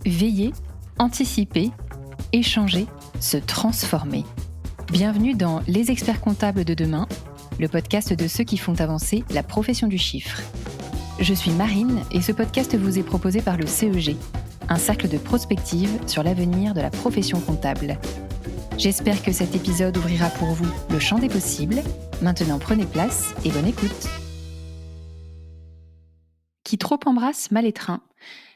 Veiller, anticiper, échanger, se transformer. Bienvenue dans Les experts comptables de demain, le podcast de ceux qui font avancer la profession du chiffre. Je suis Marine et ce podcast vous est proposé par le CEG, un cercle de prospective sur l'avenir de la profession comptable. J'espère que cet épisode ouvrira pour vous le champ des possibles. Maintenant, prenez place et bonne écoute. Qui trop embrasse, mal étreint.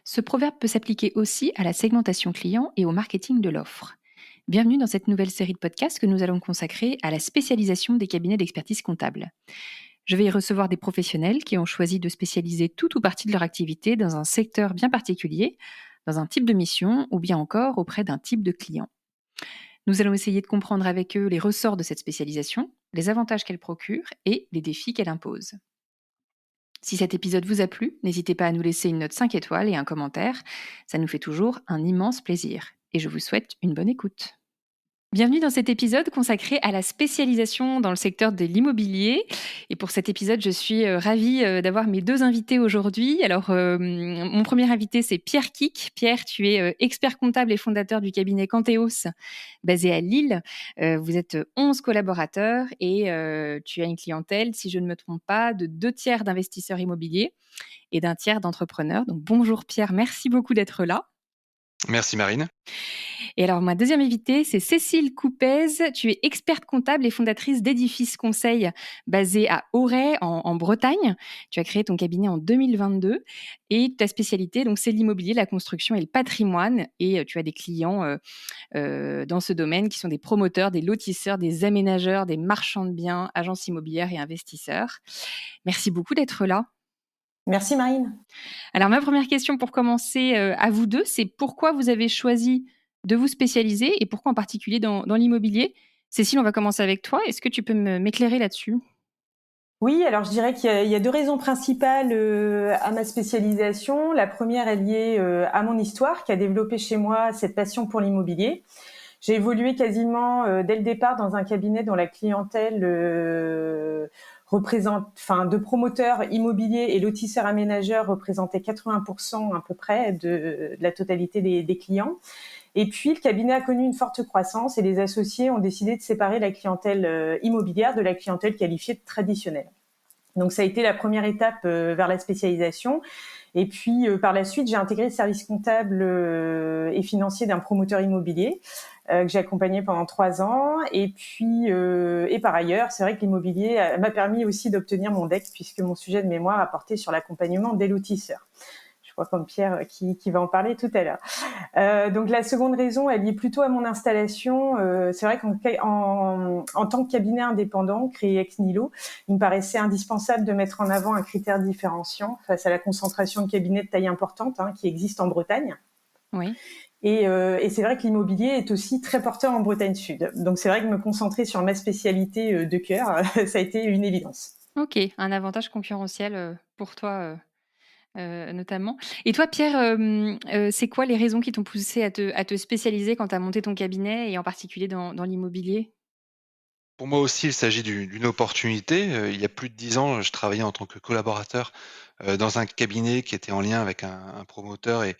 Ce proverbe peut s'appliquer aussi à la segmentation client et au marketing de l'offre. Bienvenue dans cette nouvelle série de podcasts que nous allons consacrer à la spécialisation des cabinets d'expertise comptable. Je vais y recevoir des professionnels qui ont choisi de spécialiser tout ou partie de leur activité dans un secteur bien particulier, dans un type de mission ou bien encore auprès d'un type de client. Nous allons essayer de comprendre avec eux les ressorts de cette spécialisation, les avantages qu'elle procure et les défis qu'elle impose. Si cet épisode vous a plu, n'hésitez pas à nous laisser une note 5 étoiles et un commentaire. Ça nous fait toujours un immense plaisir. Et je vous souhaite une bonne écoute. Bienvenue dans cet épisode consacré à la spécialisation dans le secteur de l'immobilier. Et pour cet épisode, je suis ravie d'avoir mes deux invités aujourd'hui. Alors, mon premier invité, c'est Pierre Kick. Pierre, tu es expert comptable et fondateur du cabinet Canteos, basé à Lille. Vous êtes 11 collaborateurs et tu as une clientèle, si je ne me trompe pas, de 2 tiers d'investisseurs immobiliers et d'un tiers d'entrepreneurs. Donc, bonjour Pierre, merci beaucoup d'être là. Merci Marine. Et alors, ma deuxième invitée, c'est Cécile Coupez. Tu es experte comptable et fondatrice d'Edifice Conseil basé à Auray, en Bretagne. Tu as créé ton cabinet en 2022 et ta spécialité, donc, c'est l'immobilier, la construction et le patrimoine. Et tu as des clients dans ce domaine qui sont des promoteurs, des lotisseurs, des aménageurs, des marchands de biens, agences immobilières et investisseurs. Merci beaucoup d'être là. Merci Marine. Alors, ma première question pour commencer à vous deux, c'est pourquoi vous avez choisi de vous spécialiser et pourquoi en particulier dans l'immobilier? Cécile, on va commencer avec toi. Est-ce que tu peux m'éclairer là-dessus? Oui, alors je dirais qu'il y a deux raisons principales à ma spécialisation. La première est liée à mon histoire qui a développé chez moi cette passion pour l'immobilier. J'ai évolué quasiment dès le départ dans un cabinet dont la clientèle de promoteurs immobiliers et lotisseurs aménageurs représentait 80% à peu près de la totalité des clients. Et puis, le cabinet a connu une forte croissance et les associés ont décidé de séparer la clientèle immobilière de la clientèle qualifiée de traditionnelle. Donc, ça a été la première étape vers la spécialisation. Et puis, par la suite, j'ai intégré le service comptable et financier d'un promoteur immobilier que j'ai accompagné pendant 3 ans. Et puis, et par ailleurs, c'est vrai que l'immobilier m'a permis aussi d'obtenir mon DEC puisque mon sujet de mémoire a porté sur l'accompagnement des lotisseurs. Je crois comme Pierre qui va en parler tout à l'heure. Donc la seconde raison, elle est plutôt à mon installation. C'est vrai qu'en tant que cabinet indépendant créé ex nihilo, il me paraissait indispensable de mettre en avant un critère différenciant face à la concentration de cabinets de taille importante qui existe en Bretagne. Oui. Et c'est vrai que l'immobilier est aussi très porteur en Bretagne Sud. Donc c'est vrai que me concentrer sur ma spécialité de cœur, ça a été une évidence. Ok, un avantage concurrentiel pour toi notamment. Et toi, Pierre, c'est quoi les raisons qui t'ont poussé à te spécialiser quand tu as monté ton cabinet et en particulier dans l'immobilier? Pour moi aussi, il s'agit d'une opportunité. Il y a plus de 10 ans, je travaillais en tant que collaborateur dans un cabinet qui était en lien avec un promoteur et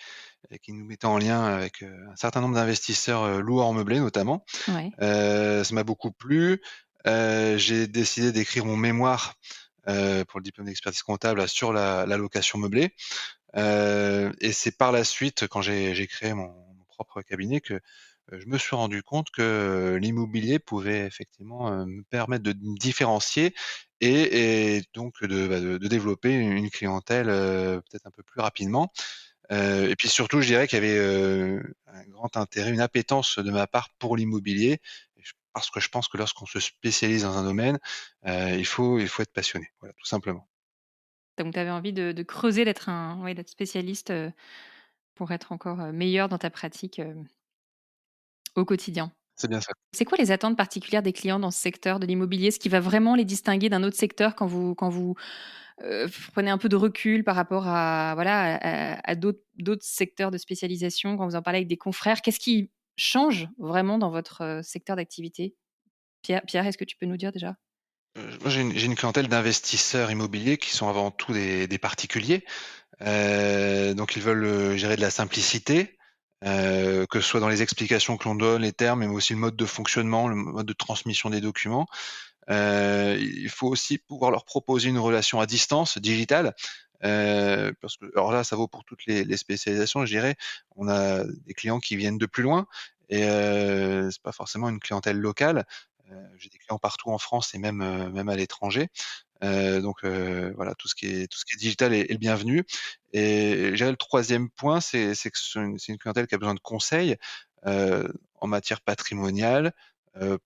qui nous mettait en lien avec un certain nombre d'investisseurs loueurs meublés notamment. Ouais. Ça m'a beaucoup plu. J'ai décidé d'écrire mon mémoire pour le diplôme d'expertise comptable sur la location meublée. Et c'est par la suite, quand j'ai créé mon propre cabinet, que je me suis rendu compte que l'immobilier pouvait effectivement me permettre de me différencier et donc de développer une clientèle peut-être un peu plus rapidement. Et puis surtout, je dirais qu'il y avait un grand intérêt, une appétence de ma part pour l'immobilier, parce que je pense que lorsqu'on se spécialise dans un domaine, il faut être passionné, voilà, tout simplement. Donc, tu avais envie de creuser, d'être spécialiste pour être encore meilleur dans ta pratique au quotidien. C'est bien ça. C'est quoi les attentes particulières des clients dans ce secteur de l'immobilier? Ce qui va vraiment les distinguer d'un autre secteur quand vous prenez un peu de recul par rapport à voilà, à d'autres secteurs de spécialisation, quand vous en parlez avec des confrères? Qu'est-ce qui change vraiment dans votre secteur d'activité? Pierre, est-ce que tu peux nous dire déjà? Moi j'ai une clientèle d'investisseurs immobiliers qui sont avant tout des particuliers. Donc ils veulent, gérer de la simplicité, que ce soit dans les explications que l'on donne, les termes, mais aussi le mode de fonctionnement, le mode de transmission des documents. Il faut aussi pouvoir leur proposer une relation à distance, digitale, parce que alors là, ça vaut pour toutes les spécialisations, je dirais. On a des clients qui viennent de plus loin et c'est pas forcément une clientèle locale. J'ai des clients partout en France et même à l'étranger. Donc voilà, tout ce qui est digital est le bienvenu et je dirais le 3e point, c'est que c'est une clientèle qui a besoin de conseils, en matière patrimoniale,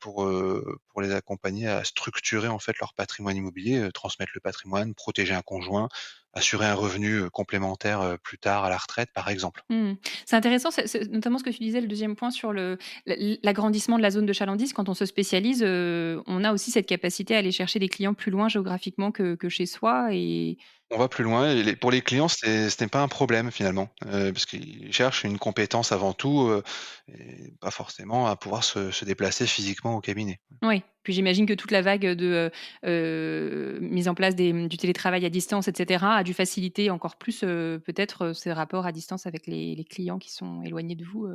pour les accompagner à structurer en fait leur patrimoine immobilier, transmettre le patrimoine, protéger un conjoint, assurer un revenu, complémentaire, plus tard à la retraite, par exemple. Mmh. C'est intéressant, c'est notamment ce que tu disais, le deuxième point sur l'agrandissement de la zone de chalandise. Quand on se spécialise, on a aussi cette capacité à aller chercher des clients plus loin géographiquement que chez soi et On va plus loin et pour les clients, ce n'est pas un problème finalement, parce qu'ils cherchent une compétence avant tout, et pas forcément à pouvoir se déplacer physiquement au cabinet. oui. Puis j'imagine que toute la vague de, mise en place du télétravail à distance et cetera a dû faciliter encore plus, peut-être, ces rapports à distance avec les clients qui sont éloignés de vous.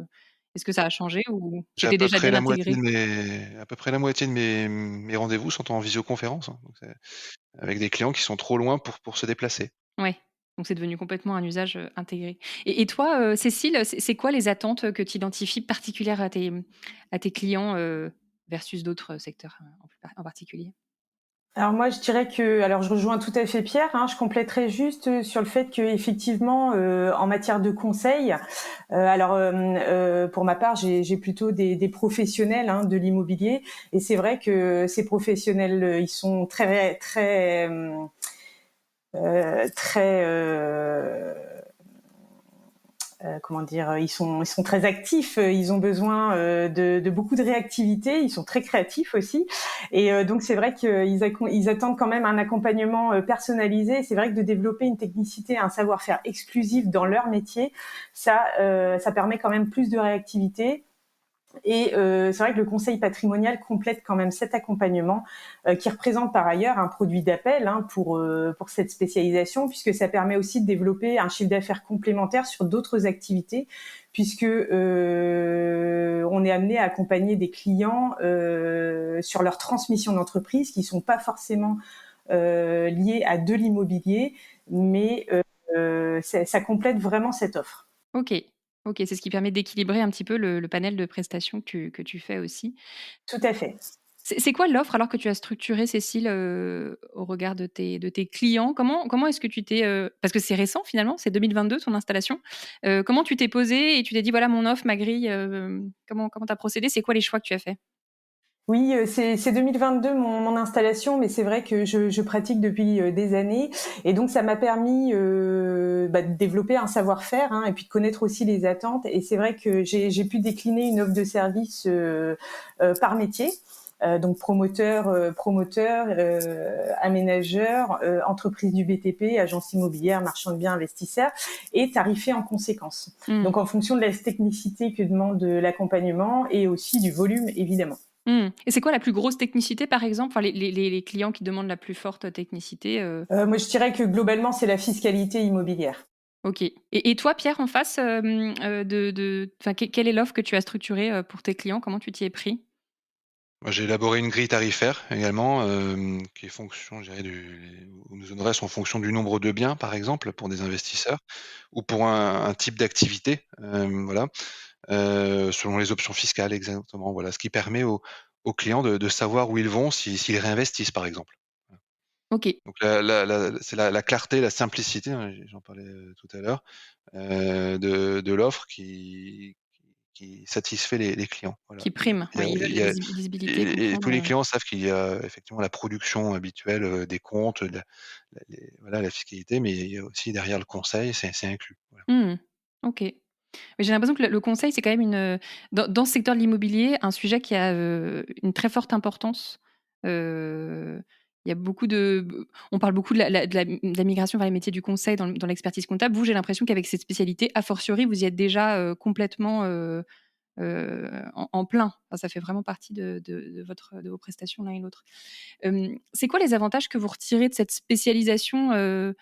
Est-ce que ça a changé ou J'ai c'était déjà bien intégré? à peu près la moitié de mes rendez-vous sont en visioconférence, hein, donc c'est avec des clients qui sont trop loin pour se déplacer. Ouais, donc c'est devenu complètement un usage, intégré. Et toi, Cécile, c'est quoi les attentes, que tu identifies particulières à tes clients, versus d'autres secteurs, en particulier? Alors moi, je dirais que, alors je rejoins tout à fait Pierre, hein, je compléterais juste sur le fait qu'effectivement, en matière de conseil, pour ma part, j'ai plutôt des professionnels hein, de l'immobilier, et c'est vrai que ces professionnels, ils sont très comment dire, ils sont très actifs, ils ont besoin de beaucoup de réactivité, ils sont très créatifs aussi, et donc c'est vrai qu'ils attendent quand même un accompagnement personnalisé. C'est vrai que de développer une technicité, un savoir-faire exclusif dans leur métier, ça permet quand même plus de réactivité. Et c'est vrai que le conseil patrimonial complète quand même cet accompagnement, qui représente par ailleurs un produit d'appel hein, pour cette spécialisation, puisque ça permet aussi de développer un chiffre d'affaires complémentaire sur d'autres activités, puisque on est amené à accompagner des clients sur leur transmission d'entreprise qui sont pas forcément liés à de l'immobilier, mais ça complète vraiment cette offre. OK. OK, c'est ce qui permet d'équilibrer un petit peu le panel de prestations que tu fais aussi. Tout à fait. C'est quoi l'offre alors que tu as structurée, Cécile, au regard de tes clients? Comment est-ce que tu t'es, parce que c'est récent finalement, c'est 2022 ton installation. Comment tu t'es posée et tu t'es dit: «Voilà mon offre, ma grille», comment tu as procédé? C'est quoi les choix que tu as faits? Oui, c'est 2022 mon installation, mais c'est vrai que je pratique depuis des années, et donc ça m'a permis de développer un savoir-faire hein, et puis de connaître aussi les attentes. Et c'est vrai que j'ai pu décliner une offre de service par métier. Donc aménageur, entreprise du BTP, agence immobilière, marchand de biens, investisseur, et tarifé en conséquence. Mmh. Donc en fonction de la technicité que demande l'accompagnement et aussi du volume évidemment. Mmh. Et c'est quoi la plus grosse technicité, par exemple? Enfin, les clients qui demandent la plus forte technicité, Moi, je dirais que globalement, c'est la fiscalité immobilière. OK. Et toi, Pierre, en face, enfin, quelle est l'offre que tu as structurée, pour tes clients? Comment tu t'y es pris? Moi, j'ai élaboré une grille tarifaire également, qui est fonction, je dirais, où nous adresse en fonction du nombre de biens, par exemple, pour des investisseurs ou pour un type d'activité, voilà, selon les options fiscales exactement, voilà. Ce qui permet aux clients de savoir où ils vont s'ils réinvestissent, par exemple. Voilà. OK. Donc c'est la clarté, la simplicité, hein, j'en parlais, tout à l'heure, de l'offre qui satisfait les clients, voilà. Qui prime. Il y a Oui, ils veulent il la y a visibilité, et tous comprendre, les clients savent qu'il y a effectivement la production habituelle, des comptes, de la fiscalité, mais il y a aussi derrière le conseil, c'est inclus, voilà. Mmh. OK. Mais j'ai l'impression que le conseil, c'est quand même dans ce secteur de l'immobilier, un sujet qui a, une très forte importance. Heu, il y a beaucoup on parle beaucoup de la migration vers les métiers du conseil dans l'expertise comptable. Vous, j'ai l'impression qu'avec cette spécialité, a fortiori, vous y êtes déjà, complètement, en plein. Enfin, ça fait vraiment partie de vos prestations l'un et l'autre. C'est quoi les avantages que vous retirez de cette spécialisation,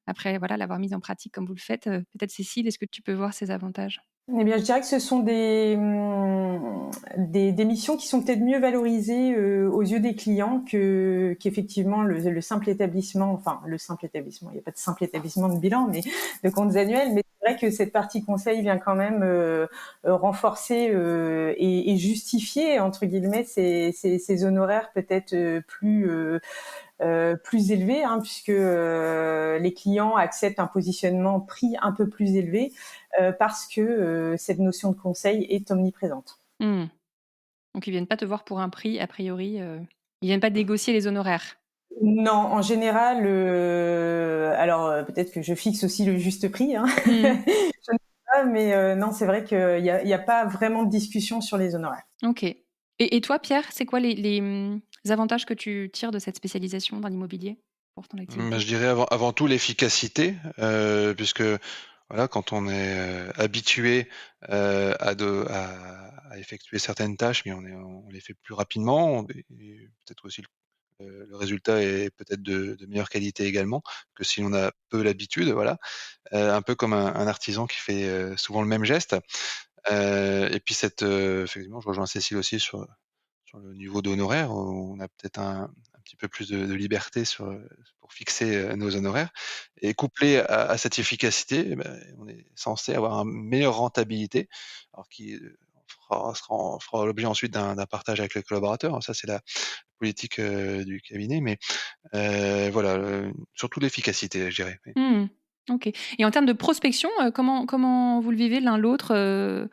après voilà, l'avoir mise en pratique comme vous le faites. Peut-être Cécile, est-ce que tu peux voir ces avantages? Eh bien, je dirais que ce sont des missions qui sont peut-être mieux valorisées aux yeux des clients qu'effectivement le simple établissement, enfin le simple établissement, il n'y a pas de simple établissement de bilan, mais de comptes annuels. Mais c'est vrai que cette partie conseil vient quand même renforcer et justifier, entre guillemets, ces honoraires peut-être plus élevé, hein, puisque les clients acceptent un positionnement prix un peu plus élevé parce que cette notion de conseil est omniprésente. Mmh. Donc ils viennent pas te voir pour un prix a priori, ils viennent pas négocier les honoraires? Non, en général, alors peut-être que je fixe aussi le juste prix, hein. Mmh. Je ne sais pas, mais non, c'est vrai qu'il y a pas vraiment de discussion sur les honoraires. OK. Et toi Pierre, c'est quoi les avantages que tu tires de cette spécialisation dans l'immobilier pour ton Bah, activité? je dirais avant tout l'efficacité, puisque voilà, quand on est, habitué, à effectuer certaines tâches, mais on les fait plus rapidement, et peut-être aussi le résultat est peut-être de meilleure qualité également que si on a peu l'habitude, voilà. Un peu comme un artisan qui fait, souvent le même geste. Et puis effectivement, je rejoins Cécile aussi sur le niveau d'honoraires, où on a peut-être un petit peu plus de liberté pour fixer, nos honoraires, et couplé à cette efficacité, eh ben, on est censé avoir une meilleure rentabilité, alors qui, fera l'objet ensuite d'un partage avec les collaborateurs, hein. Ça, c'est la politique, du cabinet, mais voilà, surtout l'efficacité, je dirais, oui. Mmh. OK. Et en termes de prospection, comment vous le vivez l'un l'autre?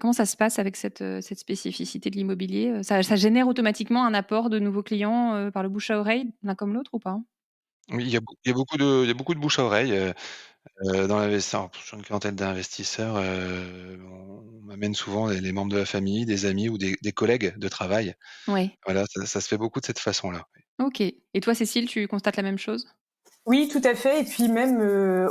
Comment ça se passe avec cette spécificité de l'immobilier? Ça génère automatiquement un apport de nouveaux clients, par le bouche à oreille, l'un comme l'autre ou pas? Oui, il y a beaucoup de bouche à oreille, dans l'investissement sur une clientèle d'investisseurs, on m'amène souvent les membres de la famille, des amis ou des collègues de travail. Ouais. Voilà, ça se fait beaucoup de cette façon-là. OK. Et toi Cécile, tu constates la même chose? Oui, tout à fait. Et puis même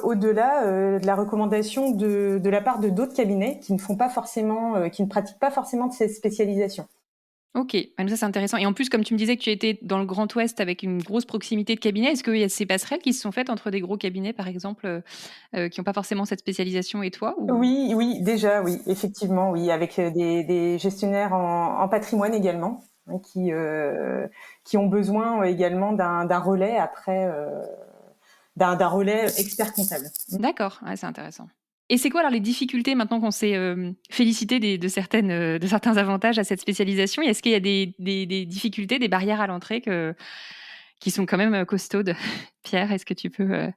au-delà de la recommandation de la part de d'autres cabinets qui ne font pas forcément, qui ne pratiquent pas forcément de cette spécialisation. OK. Ah donc ça, c'est intéressant et en plus, comme tu me disais que tu étais dans le Grand Ouest avec une grosse proximité de cabinets, est-ce qu'il y a ces passerelles qui se sont faites entre des gros cabinets, par exemple, qui ont pas forcément cette spécialisation et toi ou? Oui, oui, déjà, oui, effectivement, oui, avec des gestionnaires en patrimoine également, hein, qui ont besoin également d'un relais après, d'un relais expert comptable. D'accord, ouais, c'est intéressant. Et c'est quoi alors les difficultés maintenant qu'on s'est, félicité de certaines, de certains avantages à cette spécialisation? Est-ce qu'il y a des difficultés, des barrières à l'entrée qui sont quand même, costaudes? Pierre, est-ce que tu peux,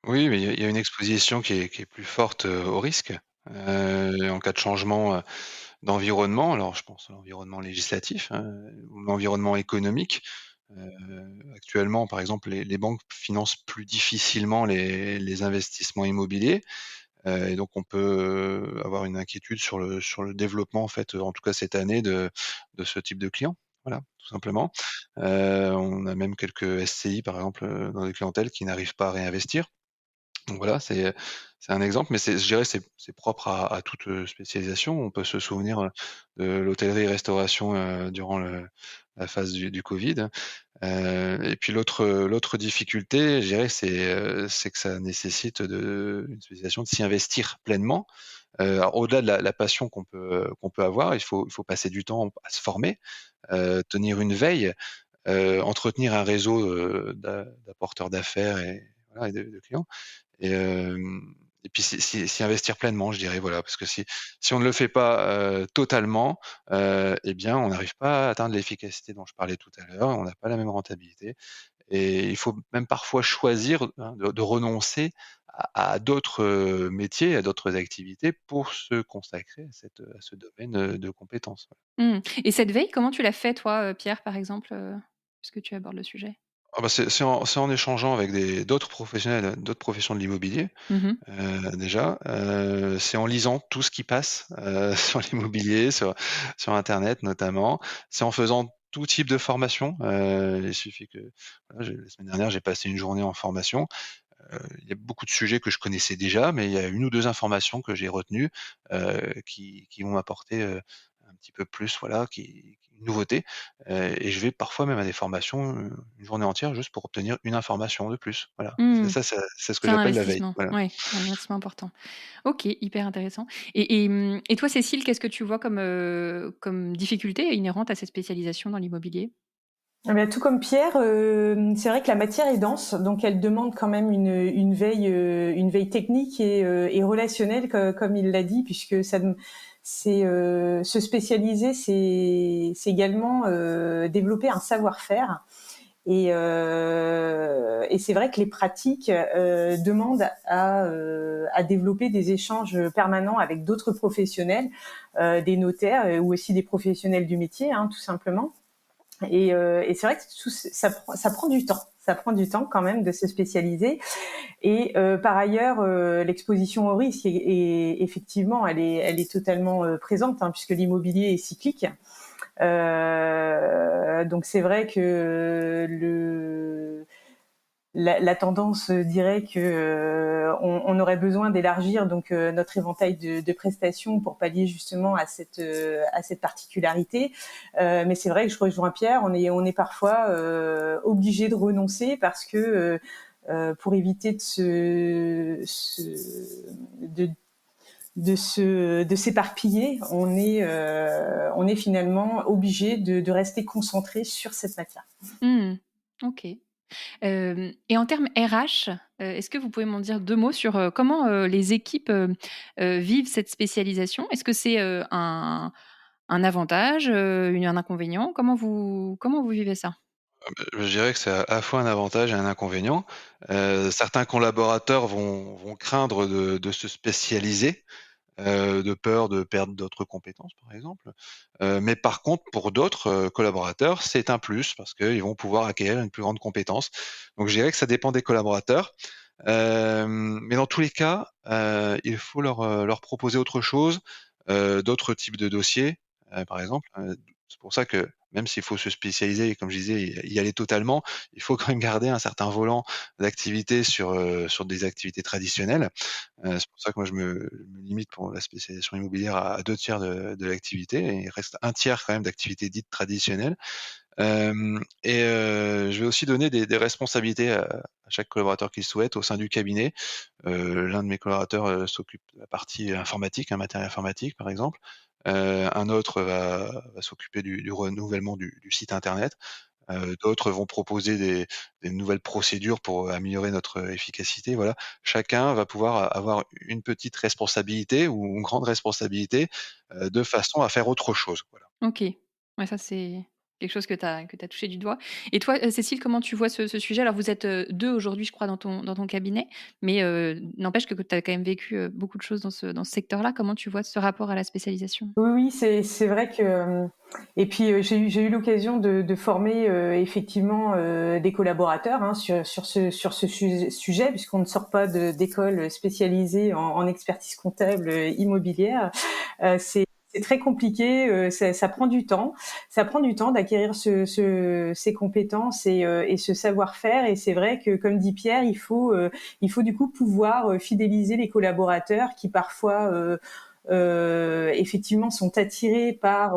Oui, mais il y a une exposition qui est plus forte, au risque, en cas de changement, d'environnement. Alors je pense à l'environnement législatif, hein, ou l'environnement économique. Actuellement, par exemple, les banques financent plus difficilement les investissements immobiliers. Et donc on peut, avoir une inquiétude sur le développement, en fait, en tout cas cette année, de ce type de client. Voilà, tout simplement. On a même quelques SCI, par exemple, dans des clientèles qui n'arrivent pas à réinvestir. Donc voilà, c'est un exemple, mais je dirais c'est propre à toute, spécialisation. On peut se souvenir, de l'hôtellerie-restauration, durant la phase du covid. Et puis l'autre difficulté, je dirais, c'est que ça nécessite une spécialisation de s'y investir pleinement. Alors au-delà de la passion qu'on peut avoir, il faut passer du temps à se former, tenir une veille, entretenir un réseau, d'apporteurs d'affaires et voilà, et de clients, et puis s'y investir pleinement, je dirais, voilà. Parce que si on ne le fait pas, totalement, et bien, on n'arrive pas à atteindre l'efficacité dont je parlais tout à l'heure, on n'a pas la même rentabilité, et il faut même parfois choisir, hein, de renoncer à d'autres, métiers, à d'autres activités pour se consacrer à ce domaine, de compétences. mmh et cette veille, comment tu l'as fait toi, Pierre, par exemple, puisque tu abordes le sujet? Ah bah, c'est en échangeant avec d'autres professionnels, d'autres professions de l'immobilier. Mmh. Déjà, c'est en lisant tout ce qui passe, sur l'immobilier, sur internet notamment. C'est en faisant tout type de formation, il suffit que voilà, la semaine dernière, j'ai passé une journée en formation. Il y a beaucoup de sujets que je connaissais déjà, mais il y a une ou 2 informations que j'ai retenues, qui vont m'apporter, un petit peu plus, voilà, une nouveauté, et je vais parfois même à des formations, une journée entière juste pour obtenir une information de plus. Voilà. Mmh. C'est ce que C'est un j'appelle la veille. investissement, Voilà. ouais, un investissement important. OK, hyper intéressant et toi, Cécile, qu'est-ce que tu vois comme difficulté inhérente à cette spécialisation dans l'immobilier? Eh bien, tout comme Pierre, c'est vrai que la matière est dense, donc elle demande quand même une veille technique et relationnelle, comme il l'a dit, puisque se spécialiser, c'est également développer un savoir-faire. Et c'est vrai que les pratiques demandent à développer des échanges permanents avec d'autres professionnels, des notaires ou aussi des professionnels du métier, hein, tout simplement. Et c'est vrai que ça prend du temps. Ça prend du temps quand même de se spécialiser. Et par ailleurs, l'exposition au risque effectivement, elle est totalement présente, hein, puisque l'immobilier est cyclique. Donc c'est vrai que la tendance dirait que on aurait besoin d'élargir donc notre éventail de prestations pour pallier justement à cette particularité. Mais c'est vrai que je rejoins Pierre, on est parfois obligé de renoncer parce que pour éviter de s'éparpiller, on est finalement obligé de rester concentré sur cette matière. Mmh. OK. Et en termes RH, est-ce que vous pouvez m'en dire 2 mots sur, comment, les équipes, vivent cette spécialisation? Est-ce que c'est, un avantage, un inconvénient? Comment vous vivez ça? Je dirais que c'est à la fois un avantage et un inconvénient. Certains collaborateurs vont craindre de se spécialiser, de peur de perdre d'autres compétences, par exemple. Mais par contre, pour d'autres, collaborateurs, c'est un plus parce qu'ils vont pouvoir acquérir une plus grande compétence. Donc je dirais que ça dépend des collaborateurs. Mais dans tous les cas, il faut leur proposer autre chose, d'autres types de dossiers, par exemple. C'est pour ça que même s'il faut se spécialiser et comme je disais, y aller totalement, il faut quand même garder un certain volant d'activité sur des activités traditionnelles. C'est pour ça que moi je me limite pour la spécialisation immobilière à 2/3 de l'activité et il reste un tiers quand même d'activités dites traditionnelles. Je vais aussi donner des responsabilités à chaque collaborateur qui le souhaite au sein du cabinet. L'un de mes collaborateurs, s'occupe de la partie informatique, un matériel informatique par exemple. Un autre va s'occuper du renouvellement du site internet. D'autres vont proposer des nouvelles procédures pour améliorer notre efficacité, voilà. Chacun va pouvoir avoir une petite responsabilité ou une grande responsabilité, de façon à faire autre chose, voilà. OK. Ouais, ça, c'est quelque chose que tu as touché du doigt et toi, Cécile, comment tu vois ce sujet? Alors vous êtes, 2 aujourd'hui, je crois, dans ton cabinet, mais n'empêche que tu as quand même vécu, beaucoup de choses dans ce secteur-là. Comment tu vois ce rapport à la spécialisation? Oui, oui, c'est vrai que et puis j'ai eu l'occasion de former effectivement des collaborateurs, hein, sur ce sujet puisqu'on ne sort pas d'école spécialisée en expertise comptable immobilière. C'est très compliqué, ça prend du temps. Ça prend du temps d'acquérir ces compétences et ce savoir-faire. Et c'est vrai que, comme dit Pierre, il faut du coup pouvoir fidéliser les collaborateurs qui parfois effectivement sont attirés par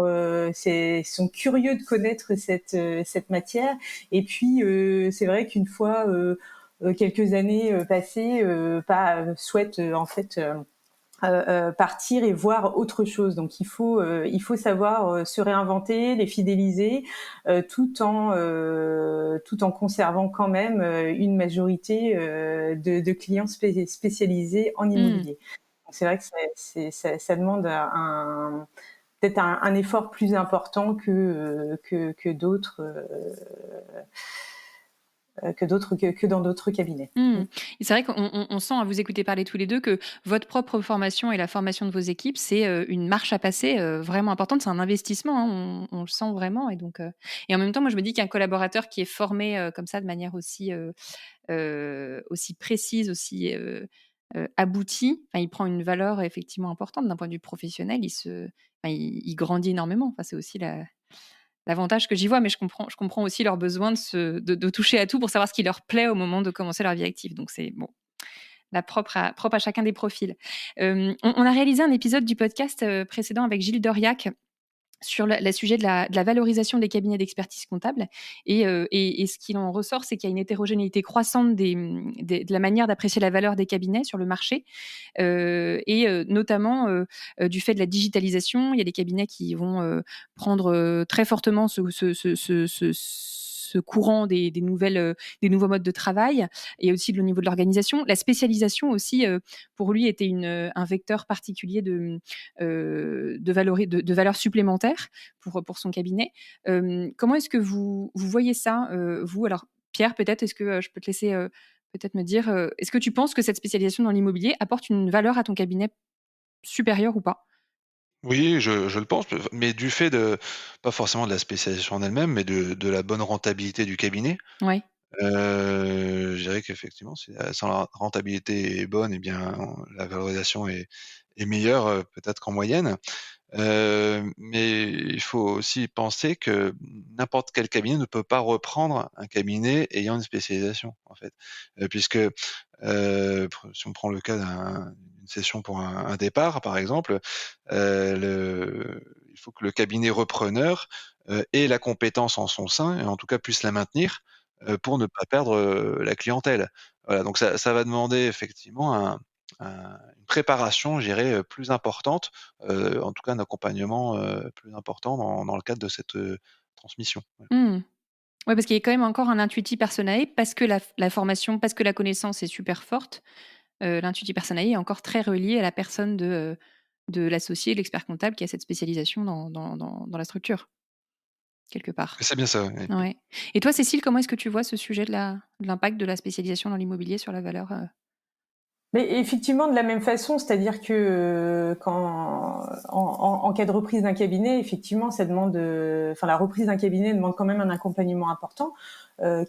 sont curieux de connaître cette matière. Et puis c'est vrai qu'une fois quelques années passées, souhaitent en fait partir et voir autre chose. Donc il faut savoir se réinventer, les fidéliser, tout en conservant quand même une majorité de clients spécialisés en Mmh. immobilier. Donc c'est vrai que ça demande peut-être un effort plus important que dans d'autres cabinets. Mmh. Et c'est vrai qu'on sent à vous écouter parler tous les 2 que votre propre formation et la formation de vos équipes, c'est, une marche à passer, vraiment importante. C'est un investissement, hein, on le sent vraiment et en même temps, moi, je me dis qu'un collaborateur qui est formé, comme ça de manière aussi précise, aussi, aboutie, enfin, il prend une valeur effectivement importante d'un point de vue professionnel. Il grandit énormément. Enfin, c'est aussi l'avantage que j'y vois, mais je comprends aussi leur besoin de toucher à tout pour savoir ce qui leur plaît au moment de commencer leur vie active. Donc c'est bon, propre à chacun des profils. On a réalisé un épisode du podcast, précédent avec Gilles Doriac sur le sujet de la valorisation des cabinets d'expertise comptable. Et ce qu'il en ressort, c'est qu'il y a une hétérogénéité croissante de la manière d'apprécier la valeur des cabinets sur le marché, notamment du fait de la digitalisation. Il y a des cabinets qui vont prendre très fortement ce courant des nouveaux modes de travail, et aussi au niveau de l'organisation. La spécialisation aussi, pour lui, était un vecteur particulier de valeur supplémentaire pour son cabinet. Comment est-ce que vous voyez ça, vous? Alors, Pierre, peut-être, est-ce que je peux te laisser peut-être me dire, est-ce que tu penses que cette spécialisation dans l'immobilier apporte une valeur à ton cabinet supérieure ou pas? Oui, je le pense, mais du fait de pas forcément de la spécialisation en elle-même, mais de la bonne rentabilité du cabinet. Ouais. Je dirais qu'effectivement, si la rentabilité est bonne, eh bien, la valorisation est meilleure, peut-être qu'en moyenne. Mais il faut aussi penser que n'importe quel cabinet ne peut pas reprendre un cabinet ayant une spécialisation, en fait. Puisque, si on prend le cas d'une cession pour un départ, par exemple, il faut que le cabinet repreneur, ait la compétence en son sein et en tout cas puisse la maintenir, pour ne pas perdre, la clientèle. Voilà, donc ça va demander effectivement une préparation, je dirais, plus importante, en tout cas un accompagnement, plus important dans le cadre de cette, transmission. Ouais. Mmh. Ouais, parce qu'il y a quand même encore un intuitif personae, parce que la formation, parce que la connaissance est super forte, l'intuitif personae est encore très relié à la personne de l'associé, l'expert comptable qui a cette spécialisation dans la structure, quelque part. C'est bien ça, ouais. Ouais. Et toi, Cécile, comment est-ce que tu vois ce sujet de l'impact de la spécialisation dans l'immobilier sur la valeur? Mais effectivement, de la même façon, c'est-à-dire que en cas de reprise d'un cabinet, effectivement, ça demande, la reprise d'un cabinet demande quand même un accompagnement important,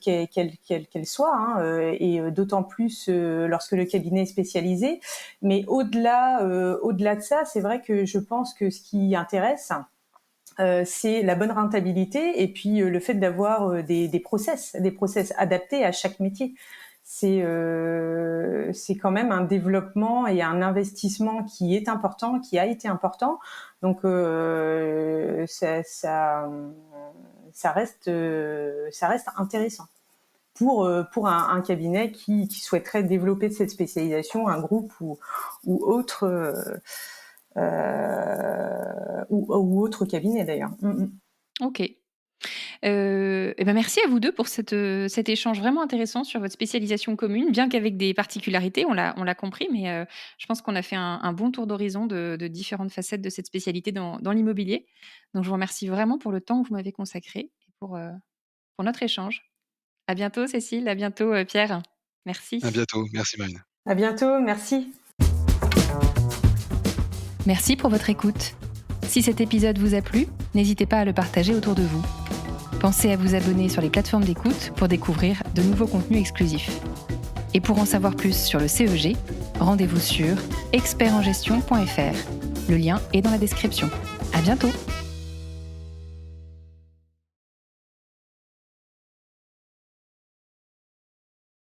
qu'elle soit, hein, et d'autant plus lorsque le cabinet est spécialisé. Mais au-delà de ça, c'est vrai que je pense que ce qui intéresse, c'est la bonne rentabilité et puis le fait d'avoir des process adaptés à chaque métier. C'est quand même un développement et un investissement qui est important, qui a été important. Donc ça reste intéressant pour un cabinet qui souhaiterait développer cette spécialisation, un groupe ou autre ou autre cabinet d'ailleurs. Ok. Eh ben merci à vous deux pour cet échange vraiment intéressant sur votre spécialisation commune, bien qu'avec des particularités, on l'a compris, mais je pense qu'on a fait un bon tour d'horizon de différentes facettes de cette spécialité dans l'immobilier. Donc je vous remercie vraiment pour le temps que vous m'avez consacré et pour notre échange. À bientôt Cécile, à bientôt Pierre. À Merci. bientôt. Merci Marine. À bientôt, merci. Merci pour votre écoute. Si cet épisode vous a plu, n'hésitez pas à le partager autour de vous. Pensez à vous abonner sur les plateformes d'écoute pour découvrir de nouveaux contenus exclusifs. Et pour en savoir plus sur le CEG, rendez-vous sur expertengestion.fr. Le lien est dans la description. À bientôt!